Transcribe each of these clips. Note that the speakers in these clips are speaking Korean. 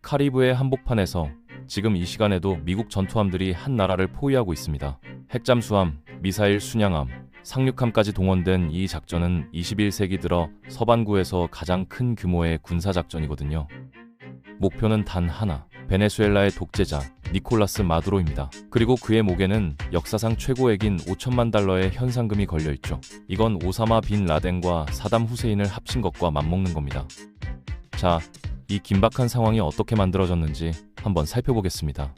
카리브해 한복판에서 지금 이 시간에도 미국 전투함들이 한 나라를 포위하고 있습니다. 핵잠수함, 미사일 순양함, 상륙함까지 동원된 이 작전은 21세기 들어 서반구에서 가장 큰 규모의 군사작전이거든요. 목표는 단 하나, 베네수엘라의 독재자 니콜라스 마두로입니다. 그리고 그의 목에는 역사상 최고액인 5천만 달러의 현상금이 걸려있죠. 이건 오사마 빈 라덴과 사담 후세인을 합친 것과 맞먹는 겁니다. 자, 이 긴박한 상황이 어떻게 만들어졌는지 한번 살펴보겠습니다.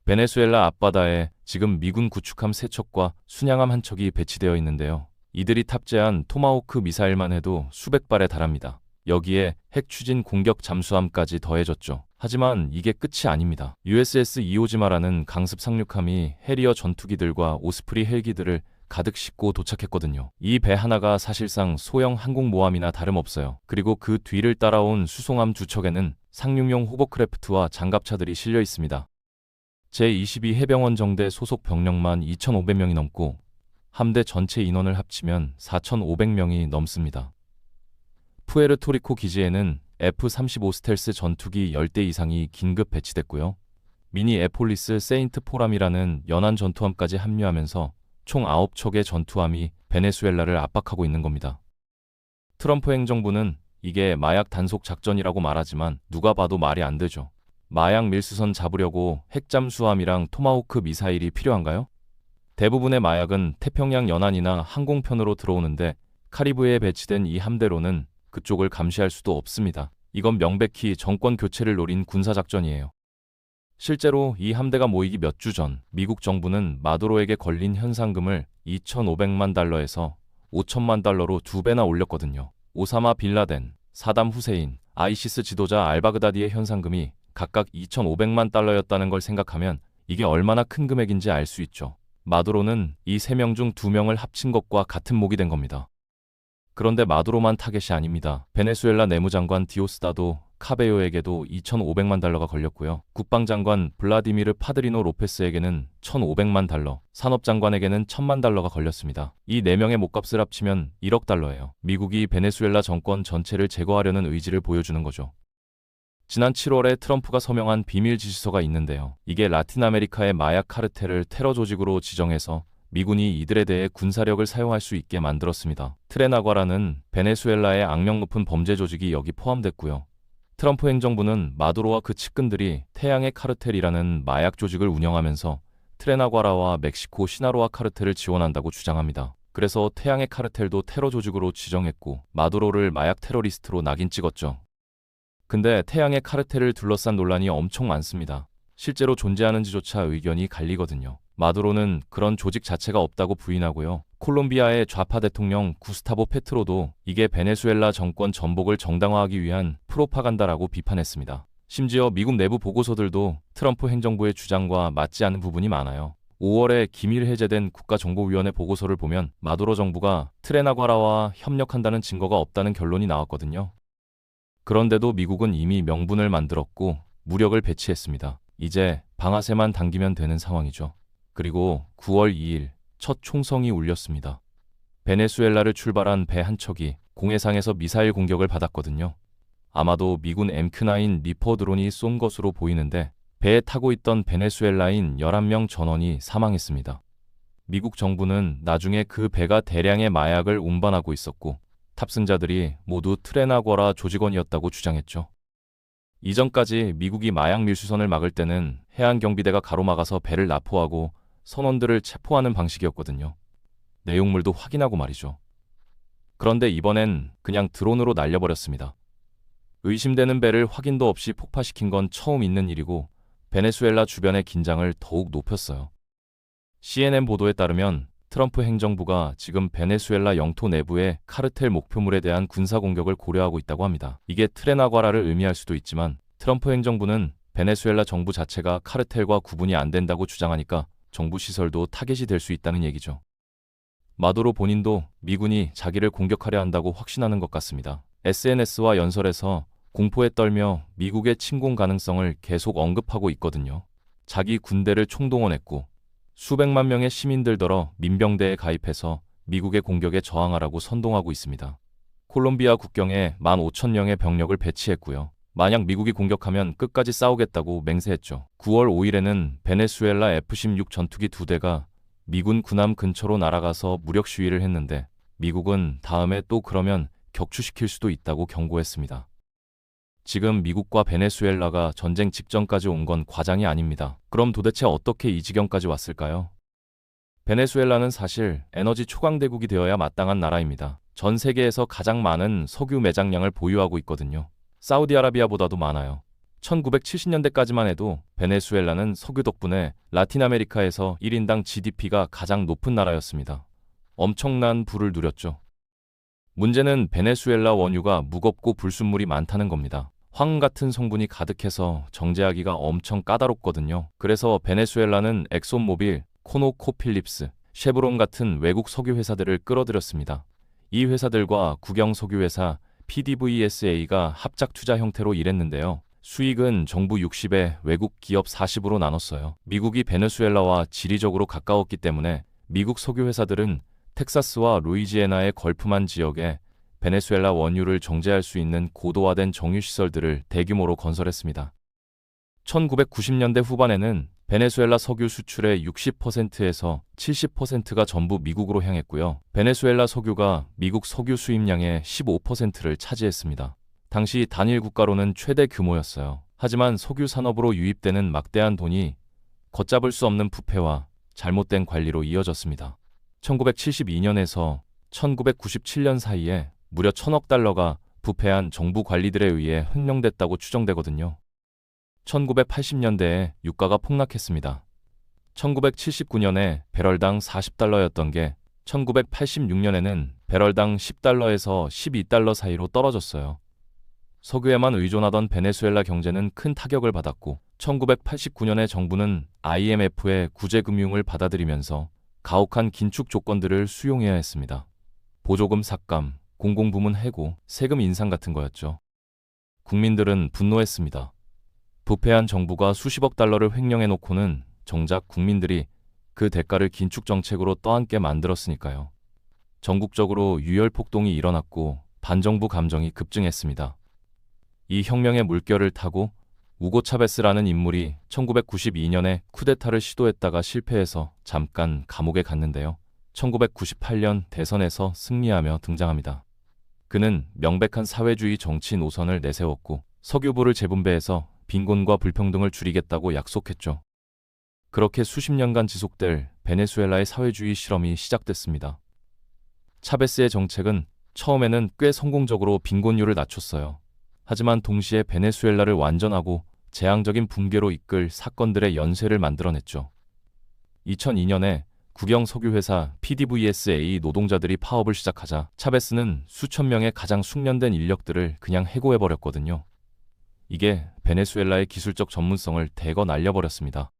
베네수엘라 앞바다에 지금 미군 구축함 3척과 순양함 1척이 배치되어 있는데요. 이들이 탑재한 토마호크 미사일만 해도 수백 발에 달합니다. 여기에 핵 추진 공격 잠수함까지 더해졌죠. 하지만 이게 끝이 아닙니다. USS 이오지마라는 강습 상륙함이 해리어 전투기들과 오스프리 헬기들을 가득 싣고 도착했거든요. 이 배 하나가 사실상 소형 항공모함이나 다름없어요. 그리고 그 뒤를 따라온 수송함 2척에는 상륙용 호버크래프트와 장갑차들이 실려 있습니다. 제22 해병원 정대 소속 병력만 2,500명이 넘고 함대 전체 인원을 합치면 4,500명이 넘습니다. 푸에르토리코 기지에는 F-35 스텔스 전투기 10대 이상이 긴급 배치됐고요. 미니 에폴리스 세인트 포람이라는 연안 전투함까지 합류하면서 총 9척의 전투함이 베네수엘라를 압박하고 있는 겁니다. 트럼프 행정부는 이게 마약 단속 작전이라고 말하지만 누가 봐도 말이 안 되죠. 마약 밀수선 잡으려고 핵잠수함이랑 토마호크 미사일이 필요한가요? 대부분의 마약은 태평양 연안이나 항공편으로 들어오는데 카리브해에 배치된 이 함대로는 그쪽을 감시할 수도 없습니다. 이건 명백히 정권 교체를 노린 군사작전이에요. 실제로 이 함대가 모이기 몇 주 전 미국 정부는 마두로에게 걸린 현상금을 2,500만 달러에서 5천만 달러로 2배나 올렸거든요. 오사마 빈 라덴, 사담 후세인, 아이시스 지도자 알바그다디의 현상금이 각각 2,500만 달러였다는 걸 생각하면 이게 얼마나 큰 금액인지 알 수 있죠. 마두로는 이 3명 중 2명을 합친 것과 같은 목이 된 겁니다. 그런데 마두로만 타겟이 아닙니다. 베네수엘라 내무장관 디오스다도 카베요에게도 2,500만 달러가 걸렸고요. 국방장관 블라디미르 파드리노 로페스에게는 1,500만 달러, 산업장관에게는 1,000만 달러가 걸렸습니다. 이 4명의 목값을 합치면 1억 달러예요. 미국이 베네수엘라 정권 전체를 제거하려는 의지를 보여주는 거죠. 지난 7월에 트럼프가 서명한 비밀 지시서가 있는데요. 이게 라틴 아메리카의 마약 카르텔을 테러 조직으로 지정해서 미군이 이들에 대해 군사력을 사용할 수 있게 만들었습니다. 트레나과라는 베네수엘라의 악명 높은 범죄 조직이 여기 포함됐고요. 트럼프 행정부는 마두로와 그 측근들이 태양의 카르텔이라는 마약 조직을 운영하면서 트레나과라와 멕시코 시나로아 카르텔을 지원한다고 주장합니다. 그래서 태양의 카르텔도 테러 조직으로 지정했고 마두로를 마약 테러리스트로 낙인 찍었죠. 근데 태양의 카르텔을 둘러싼 논란이 엄청 많습니다. 실제로 존재하는지조차 의견이 갈리거든요. 마두로는 그런 조직 자체가 없다고 부인하고요. 콜롬비아의 좌파 대통령 구스타보 페트로도 이게 베네수엘라 정권 전복을 정당화하기 위한 프로파간다라고 비판했습니다. 심지어 미국 내부 보고서들도 트럼프 행정부의 주장과 맞지 않는 부분이 많아요. 5월에 기밀 해제된 국가정보위원회 보고서를 보면 마두로 정부가 트레나과라와 협력한다는 증거가 없다는 결론이 나왔거든요. 그런데도 미국은 이미 명분을 만들었고 무력을 배치했습니다. 이제 방아쇠만 당기면 되는 상황이죠. 그리고 9월 2일 첫 총성이 울렸습니다. 베네수엘라를 출발한 배 한 척이 공해상에서 미사일 공격을 받았거든요. 아마도 미군 MQ-9 리퍼 드론이 쏜 것으로 보이는데 배에 타고 있던 베네수엘라인 11명 전원이 사망했습니다. 미국 정부는 나중에 그 배가 대량의 마약을 운반하고 있었고 탑승자들이 모두 트레나과라 조직원이었다고 주장했죠. 이전까지 미국이 마약 밀수선을 막을 때는 해안경비대가 가로막아서 배를 납포하고 선원들을 체포하는 방식이었거든요. 내용물도 확인하고 말이죠. 그런데 이번엔 그냥 드론으로 날려버렸습니다. 의심되는 배를 확인도 없이 폭파시킨 건 처음 있는 일이고 베네수엘라 주변의 긴장을 더욱 높였어요. CNN 보도에 따르면 트럼프 행정부가 지금 베네수엘라 영토 내부의 카르텔 목표물에 대한 군사공격을 고려하고 있다고 합니다. 이게 트레나과라를 의미할 수도 있지만 트럼프 행정부는 베네수엘라 정부 자체가 카르텔과 구분이 안 된다고 주장하니까 정부 시설도 타겟이 될 수 있다는 얘기죠. 마두로 본인도 미군이 자기를 공격하려 한다고 확신하는 것 같습니다. SNS와 연설에서 공포에 떨며 미국의 침공 가능성을 계속 언급하고 있거든요. 자기 군대를 총동원했고 수백만 명의 시민들더러 민병대에 가입해서 미국의 공격에 저항하라고 선동하고 있습니다. 콜롬비아 국경에 15,000명의 병력을 배치했고요. 만약 미국이 공격하면 끝까지 싸우겠다고 맹세했죠. 9월 5일에는 베네수엘라 F-16 전투기 2대가 미군 군함 근처로 날아가서 무력 시위를 했는데 미국은 다음에 또 그러면 격추시킬 수도 있다고 경고했습니다. 지금 미국과 베네수엘라가 전쟁 직전까지 온 건 과장이 아닙니다. 그럼 도대체 어떻게 이 지경까지 왔을까요? 베네수엘라는 사실 에너지 초강대국이 되어야 마땅한 나라입니다. 전 세계에서 가장 많은 석유 매장량을 보유하고 있거든요. 사우디아라비아보다도 많아요. 1970년대까지만 해도 베네수엘라는 석유 덕분에 라틴 아메리카에서 1인당 GDP가 가장 높은 나라였습니다. 엄청난 부를 누렸죠. 문제는 베네수엘라 원유가 무겁고 불순물이 많다는 겁니다. 황 같은 성분이 가득해서 정제하기가 엄청 까다롭거든요. 그래서 베네수엘라는 엑손모빌, 코노코필립스, 쉐브론 같은 외국 석유 회사들을 끌어들였습니다. 이 회사들과 국영 석유회사 PDVSA가 합작 투자 형태로 일했는데요. 수익은 정부 60에 외국 기업 40으로 나눴어요. 미국이 베네수엘라와 지리적으로 가까웠기 때문에 미국 석유 회사들은 텍사스와 루이지애나의 걸프만 지역에 베네수엘라 원유를 정제할 수 있는 고도화된 정유시설들을 대규모로 건설했습니다. 1990년대 후반에는 베네수엘라 석유 수출의 60%에서 70%가 전부 미국으로 향했고요. 베네수엘라 석유가 미국 석유 수입량의 15%를 차지했습니다. 당시 단일 국가로는 최대 규모였어요. 하지만 석유 산업으로 유입되는 막대한 돈이 걷잡을 수 없는 부패와 잘못된 관리로 이어졌습니다. 1972년에서 1997년 사이에 무려 1,000억 달러가 부패한 정부 관리들에 의해 횡령됐다고 추정되거든요. 1980년대에 유가가 폭락했습니다. 1979년에 배럴당 40달러였던 게 1986년에는 배럴당 10달러에서 12달러 사이로 떨어졌어요. 석유에만 의존하던 베네수엘라 경제는 큰 타격을 받았고 1989년에 정부는 IMF의 구제금융을 받아들이면서 가혹한 긴축 조건들을 수용해야 했습니다. 보조금 삭감, 공공부문 해고, 세금 인상 같은 거였죠. 국민들은 분노했습니다. 부패한 정부가 수십억 달러를 횡령해놓고는 정작 국민들이 그 대가를 긴축 정책으로 떠안게 만들었으니까요. 전국적으로 유혈폭동이 일어났고 반정부 감정이 급증했습니다. 이 혁명의 물결을 타고 우고 차베스라는 인물이 1992년에 쿠데타를 시도했다가 실패해서 잠깐 감옥에 갔는데요. 1998년 대선에서 승리하며 등장합니다. 그는 명백한 사회주의 정치 노선을 내세웠고 석유부를 재분배해서 빈곤과 불평등을 줄이겠다고 약속했죠. 그렇게 수십 년간 지속될 베네수엘라의 사회주의 실험이 시작됐습니다. 차베스의 정책은 처음에는 꽤 성공적으로 빈곤율을 낮췄어요. 하지만 동시에 베네수엘라를 완전하고 재앙적인 붕괴로 이끌 사건들의 연쇄를 만들어냈죠. 2002년에 국영 석유회사 PDVSA 노동자들이 파업을 시작하자 차베스는 수천 명의 가장 숙련된 인력들을 그냥 해고해버렸거든요. 이게 베네수엘라의 기술적 전문성을 대거 날려버렸습니다.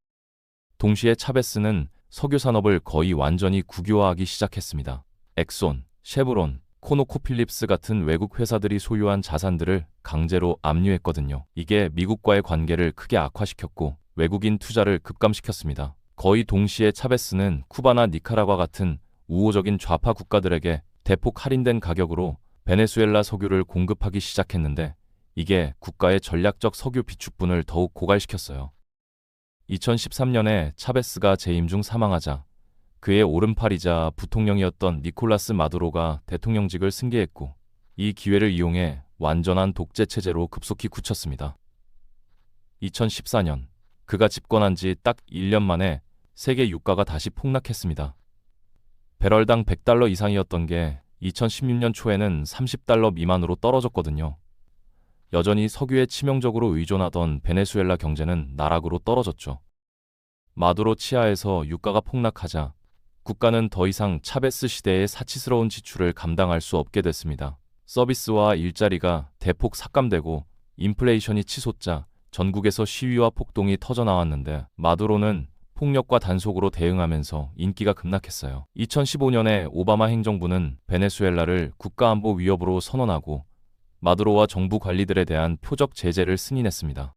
동시에 차베스는 석유 산업을 거의 완전히 국유화하기 시작했습니다. 엑손, 쉐브론, 코노코필립스 같은 외국 회사들이 소유한 자산들을 강제로 압류했거든요. 이게 미국과의 관계를 크게 악화시켰고 외국인 투자를 급감시켰습니다. 거의 동시에 차베스는 쿠바나 니카라과 같은 우호적인 좌파 국가들에게 대폭 할인된 가격으로 베네수엘라 석유를 공급하기 시작했는데 이게 국가의 전략적 석유 비축분을 더욱 고갈시켰어요. 2013년에 차베스가 재임 중 사망하자 그의 오른팔이자 부통령이었던 니콜라스 마두로가 대통령직을 승계했고 이 기회를 이용해 완전한 독재 체제로 급속히 굳혔습니다. 2014년 그가 집권한 지 딱 1년 만에 세계 유가가 다시 폭락했습니다. 배럴당 100달러 이상이었던 게 2016년 초에는 30달러 미만으로 떨어졌거든요. 여전히 석유에 치명적으로 의존하던 베네수엘라 경제는 나락으로 떨어졌죠. 마두로 치하에서 유가가 폭락하자 국가는 더 이상 차베스 시대의 사치스러운 지출을 감당할 수 없게 됐습니다. 서비스와 일자리가 대폭 삭감되고 인플레이션이 치솟자 전국에서 시위와 폭동이 터져나왔는데 마두로는 폭력과 단속으로 대응하면서 인기가 급락했어요. 2015년에 오바마 행정부는 베네수엘라를 국가안보 위협으로 선언하고 마두로와 정부 관리들에 대한 표적 제재를 승인했습니다.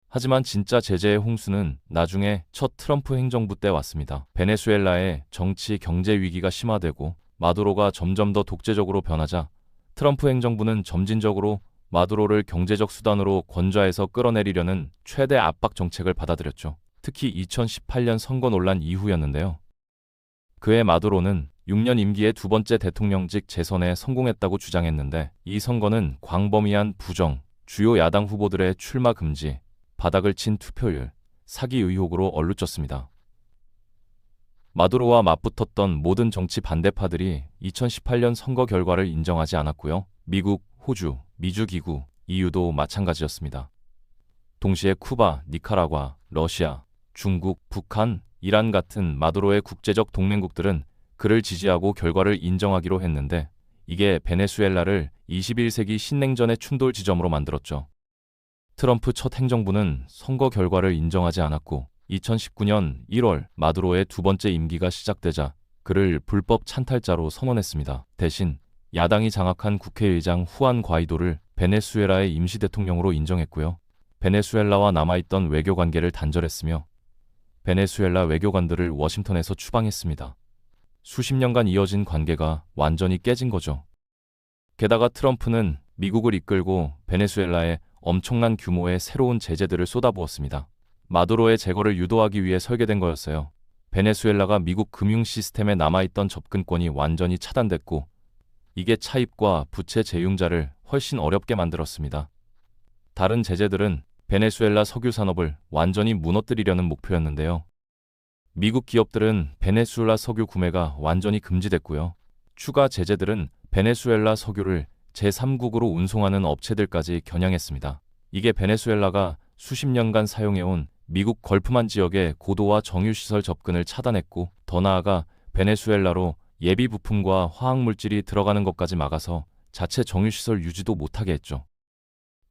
하지만 진짜 제재의 홍수는 나중에 첫 트럼프 행정부 때 왔습니다. 베네수엘라의 정치 경제 위기가 심화되고 마두로가 점점 더 독재적으로 변하자 트럼프 행정부는 점진적으로 마두로를 경제적 수단으로 권좌에서 끌어내리려는 최대 압박 정책을 받아들였죠. 특히 2018년 선거 논란 이후였는데요. 그해 마두로는 6년 임기의 두 번째 대통령직 재선에 성공했다고 주장했는데 이 선거는 광범위한 부정, 주요 야당 후보들의 출마 금지, 바닥을 친 투표율, 사기 의혹으로 얼룩졌습니다. 마두로와 맞붙었던 모든 정치 반대파들이 2018년 선거 결과를 인정하지 않았고요. 미국, 호주, 미주기구, EU도 마찬가지였습니다. 동시에 쿠바, 니카라과, 러시아, 중국, 북한, 이란 같은 마두로의 국제적 동맹국들은 그를 지지하고 결과를 인정하기로 했는데 이게 베네수엘라를 21세기 신냉전의 충돌 지점으로 만들었죠. 트럼프 첫 행정부는 선거 결과를 인정하지 않았고 2019년 1월 마두로의 두 번째 임기가 시작되자 그를 불법 찬탈자로 선언했습니다. 대신 야당이 장악한 국회의장 후안 과이도를 베네수엘라의 임시 대통령으로 인정했고요. 베네수엘라와 남아있던 외교 관계를 단절했으며 베네수엘라 외교관들을 워싱턴에서 추방했습니다. 수십 년간 이어진 관계가 완전히 깨진 거죠. 게다가 트럼프는 미국을 이끌고 베네수엘라에 엄청난 규모의 새로운 제재들을 쏟아부었습니다. 마두로의 제거를 유도하기 위해 설계된 거였어요. 베네수엘라가 미국 금융 시스템에 남아있던 접근권이 완전히 차단됐고 이게 차입과 부채 재융자를 훨씬 어렵게 만들었습니다. 다른 제재들은 베네수엘라 석유 산업을 완전히 무너뜨리려는 목표였는데요. 미국 기업들은 베네수엘라 석유 구매가 완전히 금지됐고요. 추가 제재들은 베네수엘라 석유를 제3국으로 운송하는 업체들까지 겨냥했습니다. 이게 베네수엘라가 수십 년간 사용해온 미국 걸프만 지역의 고도화 정유시설 접근을 차단했고 더 나아가 베네수엘라로 예비 부품과 화학물질이 들어가는 것까지 막아서 자체 정유시설 유지도 못하게 했죠.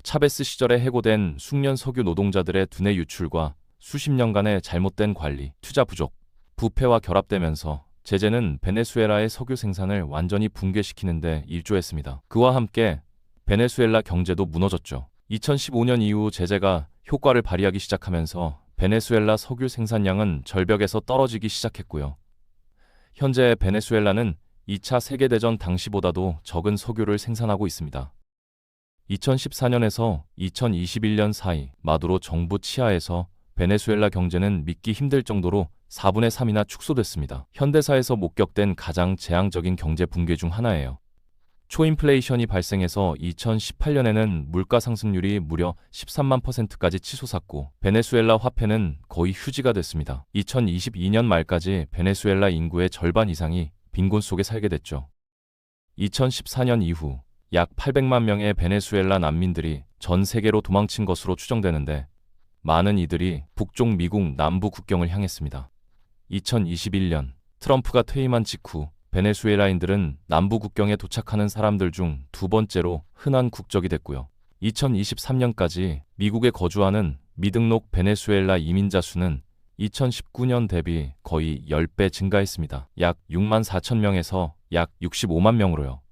차베스 시절에 해고된 숙련 석유 노동자들의 두뇌 유출과 수십 년간의 잘못된 관리, 투자 부족, 부패와 결합되면서 제재는 베네수엘라의 석유 생산을 완전히 붕괴시키는 데 일조했습니다. 그와 함께 베네수엘라 경제도 무너졌죠. 2015년 이후 제재가 효과를 발휘하기 시작하면서 베네수엘라 석유 생산량은 절벽에서 떨어지기 시작했고요. 현재 베네수엘라는 2차 세계대전 당시보다도 적은 석유를 생산하고 있습니다. 2014년에서 2021년 사이 마두로 정부 치하에서 베네수엘라 경제는 믿기 힘들 정도로 4분의 3이나 축소됐습니다. 현대사에서 목격된 가장 재앙적인 경제 붕괴 중 하나예요. 초인플레이션이 발생해서 2018년에는 물가 상승률이 무려 13만 %까지 치솟았고 베네수엘라 화폐는 거의 휴지가 됐습니다. 2022년 말까지 베네수엘라 인구의 절반 이상이 빈곤 속에 살게 됐죠. 2014년 이후 약 800만 명의 베네수엘라 난민들이 전 세계로 도망친 것으로 추정되는데 많은 이들이 북쪽 미국 남부 국경을 향했습니다. 2021년 트럼프가 퇴임한 직후 베네수엘라인들은 남부 국경에 도착하는 사람들 중 두 번째로 흔한 국적이 됐고요. 2023년까지 미국에 거주하는 미등록 베네수엘라 이민자 수는 2019년 대비 거의 10배 증가했습니다. 약 6만 4천 명에서 약 65만 명으로요.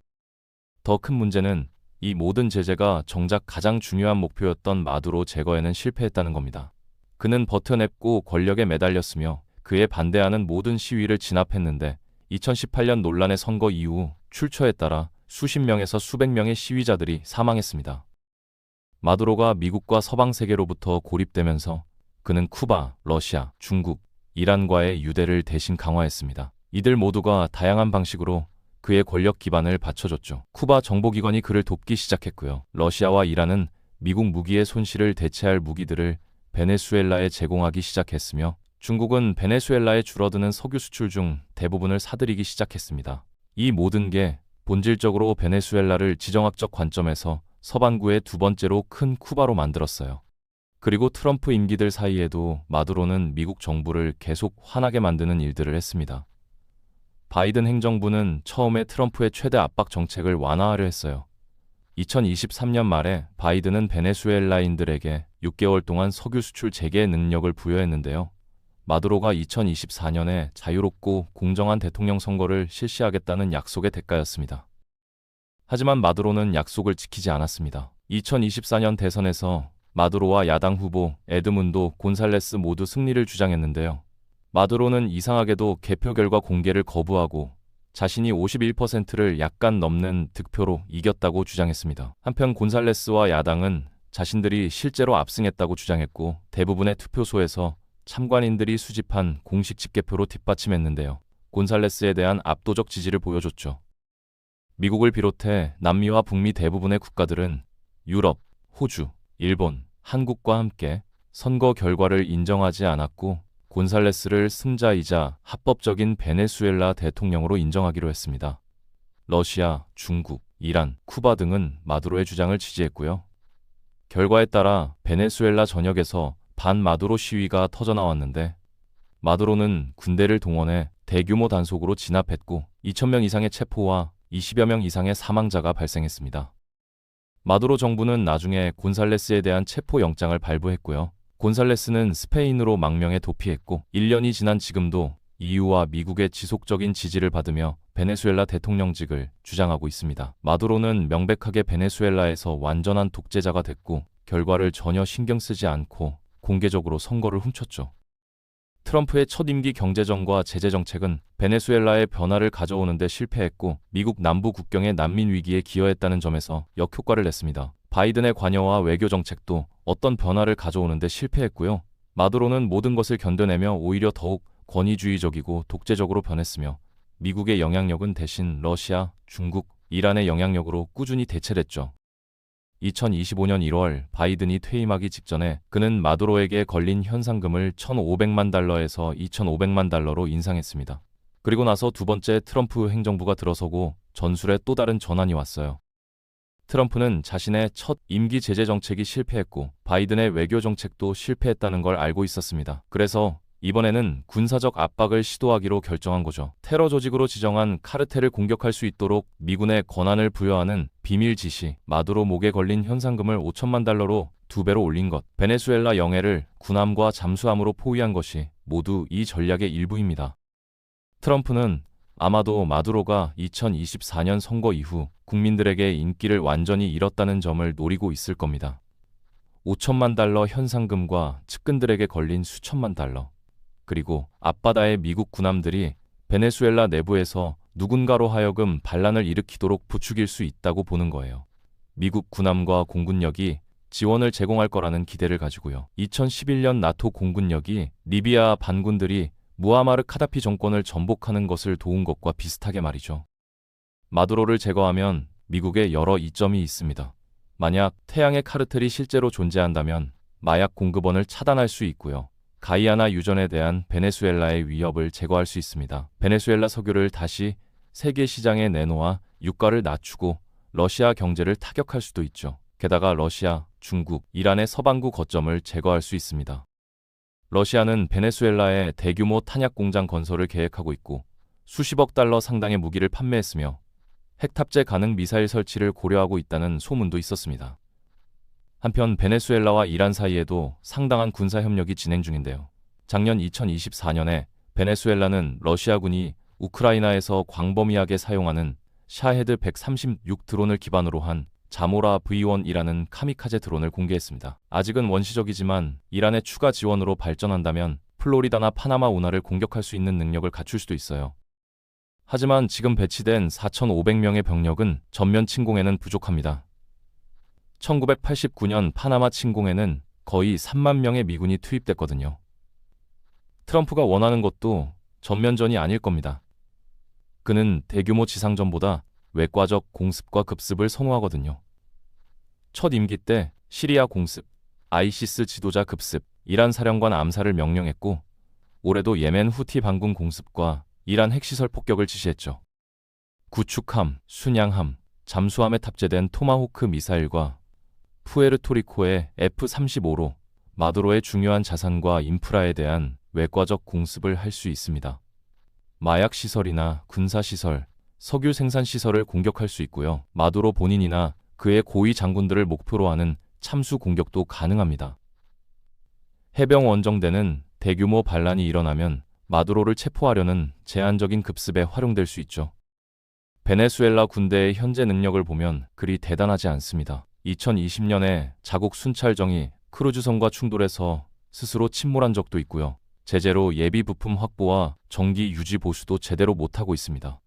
더 큰 문제는 이 모든 제재가 정작 가장 중요한 목표였던 마두로 제거에는 실패했다는 겁니다. 그는 버텨냈고 권력에 매달렸으며 그에 반대하는 모든 시위를 진압했는데 2018년 논란의 선거 이후 출처에 따라 수십 명에서 수백 명의 시위자들이 사망했습니다. 마두로가 미국과 서방 세계로부터 고립되면서 그는 쿠바, 러시아, 중국, 이란과의 유대를 대신 강화했습니다. 이들 모두가 다양한 방식으로 그의 권력 기반을 받쳐줬죠. 쿠바 정보기관이 그를 돕기 시작했고요. 러시아와 이란은 미국 무기의 손실을 대체할 무기들을 베네수엘라에 제공하기 시작했으며 중국은 베네수엘라에 줄어드는 석유 수출 중 대부분을 사들이기 시작했습니다. 이 모든 게 본질적으로 베네수엘라를 지정학적 관점에서 서반구의 두 번째로 큰 쿠바로 만들었어요. 그리고 트럼프 임기들 사이에도 마두로는 미국 정부를 계속 화나게 만드는 일들을 했습니다. 바이든 행정부는 처음에 트럼프의 최대 압박 정책을 완화하려 했어요. 2023년 말에 바이든은 베네수엘라인들에게 6개월 동안 석유 수출 재개 능력을 부여했는데요. 마두로가 2024년에 자유롭고 공정한 대통령 선거를 실시하겠다는 약속의 대가였습니다. 하지만 마두로는 약속을 지키지 않았습니다. 2024년 대선에서 마두로와 야당 후보 에드문도 곤살레스 모두 승리를 주장했는데요. 마두로는 이상하게도 개표 결과 공개를 거부하고 자신이 51%를 약간 넘는 득표로 이겼다고 주장했습니다. 한편 곤살레스와 야당은 자신들이 실제로 압승했다고 주장했고 대부분의 투표소에서 참관인들이 수집한 공식 집계표로 뒷받침했는데요. 곤살레스에 대한 압도적 지지를 보여줬죠. 미국을 비롯해 남미와 북미 대부분의 국가들은 유럽, 호주, 일본, 한국과 함께 선거 결과를 인정하지 않았고 곤살레스를 승자이자 합법적인 베네수엘라 대통령으로 인정하기로 했습니다. 러시아, 중국, 이란, 쿠바 등은 마두로의 주장을 지지했고요. 결과에 따라 베네수엘라 전역에서 반마두로 시위가 터져나왔는데 마두로는 군대를 동원해 대규모 단속으로 진압했고 2,000명 이상의 체포와 20여 명 이상의 사망자가 발생했습니다. 마두로 정부는 나중에 곤살레스에 대한 체포 영장을 발부했고요. 곤살레스는 스페인으로 망명해 도피했고 1년이 지난 지금도 EU와 미국의 지속적인 지지를 받으며 베네수엘라 대통령직을 주장하고 있습니다. 마두로는 명백하게 베네수엘라에서 완전한 독재자가 됐고 결과를 전혀 신경 쓰지 않고 공개적으로 선거를 훔쳤죠. 트럼프의 첫 임기 경제정과 제재 정책은 베네수엘라의 변화를 가져오는 데 실패했고 미국 남부 국경의 난민 위기에 기여했다는 점에서 역효과를 냈습니다. 바이든의 관여와 외교 정책도 어떤 변화를 가져오는 데 실패했고요. 마두로는 모든 것을 견뎌내며 오히려 더욱 권위주의적이고 독재적으로 변했으며 미국의 영향력은 대신 러시아, 중국, 이란의 영향력으로 꾸준히 대체됐죠. 2025년 1월 바이든이 퇴임하기 직전에 그는 마두로에게 걸린 현상금을 1,500만 달러에서 2,500만 달러로 인상했습니다. 그리고 나서 두 번째 트럼프 행정부가 들어서고 전술에 또 다른 전환이 왔어요. 트럼프는 자신의 첫 임기 제재 정책이 실패했고 바이든의 외교 정책도 실패했다는 걸 알고 있었습니다. 그래서 이번에는 군사적 압박을 시도하기로 결정한 거죠. 테러 조직으로 지정한 카르텔을 공격할 수 있도록 미군에 권한을 부여하는 비밀 지시, 마두로 목에 걸린 현상금을 5천만 달러로 2배로 올린 것, 베네수엘라 영해를 군함과 잠수함으로 포위한 것이 모두 이 전략의 일부입니다. 트럼프는 아마도 마두로가 2024년 선거 이후 국민들에게 인기를 완전히 잃었다는 점을 노리고 있을 겁니다. 5천만 달러 현상금과 측근들에게 걸린 수천만 달러, 그리고 앞바다의 미국 군함들이 베네수엘라 내부에서 누군가로 하여금 반란을 일으키도록 부추길 수 있다고 보는 거예요. 미국 군함과 공군력이 지원을 제공할 거라는 기대를 가지고요. 2011년 나토 공군력이 리비아 반군들이 무아마르 카다피 정권을 전복하는 것을 도운 것과 비슷하게 말이죠. 마두로를 제거하면 미국에 여러 이점이 있습니다. 만약 태양의 카르텔이 실제로 존재한다면 마약 공급원을 차단할 수 있고요. 가이아나 유전에 대한 베네수엘라의 위협을 제거할 수 있습니다. 베네수엘라 석유를 다시 세계 시장에 내놓아 유가를 낮추고 러시아 경제를 타격할 수도 있죠. 게다가 러시아, 중국, 이란의 서반구 거점을 제거할 수 있습니다. 러시아는 베네수엘라에 대규모 탄약 공장 건설을 계획하고 있고 수십억 달러 상당의 무기를 판매했으며 핵 탑재 가능 미사일 설치를 고려하고 있다는 소문도 있었습니다. 한편 베네수엘라와 이란 사이에도 상당한 군사 협력이 진행 중인데요. 작년 2024년에 베네수엘라는 러시아군이 우크라이나에서 광범위하게 사용하는 샤헤드 136 드론을 기반으로 한 자모라 V1이라는 카미카제 드론을 공개했습니다. 아직은 원시적이지만 이란의 추가 지원으로 발전한다면 플로리다나 파나마 운하를 공격할 수 있는 능력을 갖출 수도 있어요. 하지만 지금 배치된 4,500명의 병력은 전면 침공에는 부족합니다. 1989년 파나마 침공에는 거의 3만 명의 미군이 투입됐거든요. 트럼프가 원하는 것도 전면전이 아닐 겁니다. 그는 대규모 지상전보다 외과적 공습과 급습을 선호하거든요. 첫 임기 때 시리아 공습, 아이시스 지도자 급습, 이란 사령관 암살을 명령했고 올해도 예멘 후티 반군 공습과 이란 핵시설 폭격을 지시했죠. 구축함, 순양함, 잠수함에 탑재된 토마호크 미사일과 푸에르토리코의 F-35로 마두로의 중요한 자산과 인프라에 대한 외과적 공습을 할 수 있습니다. 마약 시설이나 군사 시설, 석유 생산 시설을 공격할 수 있고요. 마두로 본인이나 그의 고위 장군들을 목표로 하는 참수 공격도 가능합니다. 해병 원정대는 대규모 반란이 일어나면 마두로를 체포하려는 제한적인 급습에 활용될 수 있죠. 베네수엘라 군대의 현재 능력을 보면 그리 대단하지 않습니다. 2020년에 자국 순찰정이 크루즈선과 충돌해서 스스로 침몰한 적도 있고요. 제재로 예비 부품 확보와 정기 유지 보수도 제대로 못하고 있습니다.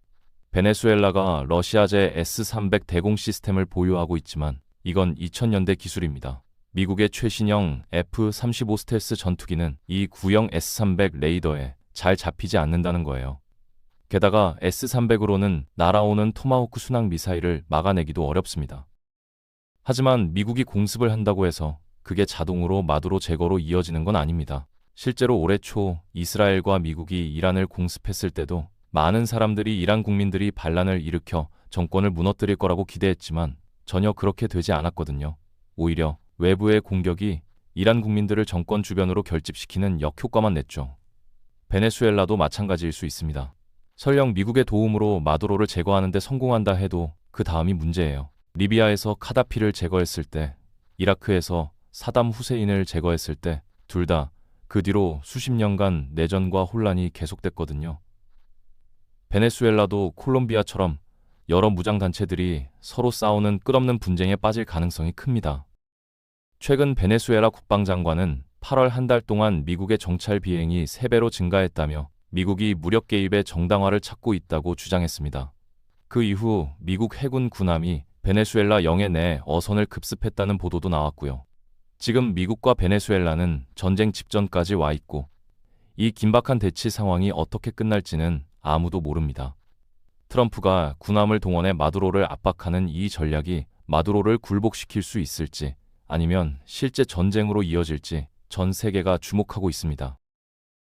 베네수엘라가 러시아제 S-300 대공 시스템을 보유하고 있지만 이건 2000년대 기술입니다. 미국의 최신형 F-35 스텔스 전투기는 이 구형 S-300 레이더에 잘 잡히지 않는다는 거예요. 게다가 S-300으로는 날아오는 토마호크 순항 미사일을 막아내기도 어렵습니다. 하지만 미국이 공습을 한다고 해서 그게 자동으로 마두로 제거로 이어지는 건 아닙니다. 실제로 올해 초 이스라엘과 미국이 이란을 공습했을 때도 많은 사람들이 이란 국민들이 반란을 일으켜 정권을 무너뜨릴 거라고 기대했지만 전혀 그렇게 되지 않았거든요. 오히려 외부의 공격이 이란 국민들을 정권 주변으로 결집시키는 역효과만 냈죠. 베네수엘라도 마찬가지일 수 있습니다. 설령 미국의 도움으로 마두로를 제거하는 데 성공한다 해도 그 다음이 문제예요. 리비아에서 카다피를 제거했을 때, 이라크에서 사담 후세인을 제거했을 때 둘 다 그 뒤로 수십 년간 내전과 혼란이 계속됐거든요. 베네수엘라도 콜롬비아처럼 여러 무장단체들이 서로 싸우는 끝없는 분쟁에 빠질 가능성이 큽니다. 최근 베네수엘라 국방장관은 8월 한 달 동안 미국의 정찰 비행이 3배로 증가했다며 미국이 무력 개입의 정당화를 찾고 있다고 주장했습니다. 그 이후 미국 해군 군함이 베네수엘라 영해 내 어선을 급습했다는 보도도 나왔고요. 지금 미국과 베네수엘라는 전쟁 직전까지 와 있고 이 긴박한 대치 상황이 어떻게 끝날지는 아무도 모릅니다. 트럼프가 군함을 동원해 마두로를 압박하는 이 전략이 마두로를 굴복시킬 수 있을지 아니면 실제 전쟁으로 이어질지 전 세계가 주목하고 있습니다.